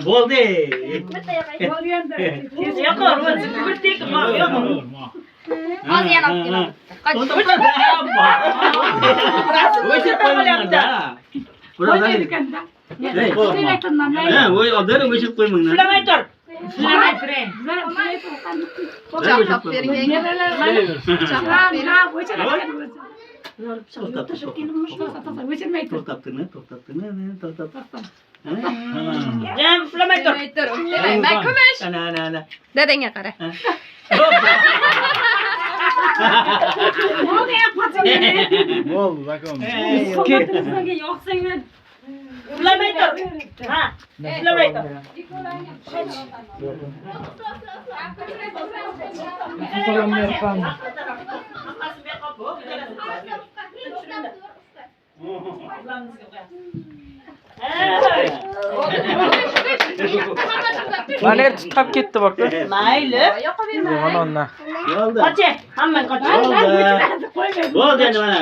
Boldu. Yakar mı? Bitti mi? Yok mu? Az yanap. Kaç. Uçur koymun da. Burada ne? Ne? Oy adını uçur koymun da. Kilometre. Çapap verin yenge. Çapap verin. Cem kilometre. Demek ben kömüş. Ana. Deden yakar. Ne oldu bakalım. Kilometre. Ha. Kilometre. Bana tutab ketdi bak. Mayli. Mana onna. Oldu. Kaç? Hamma kaç? Oldu. Oldu endi mana.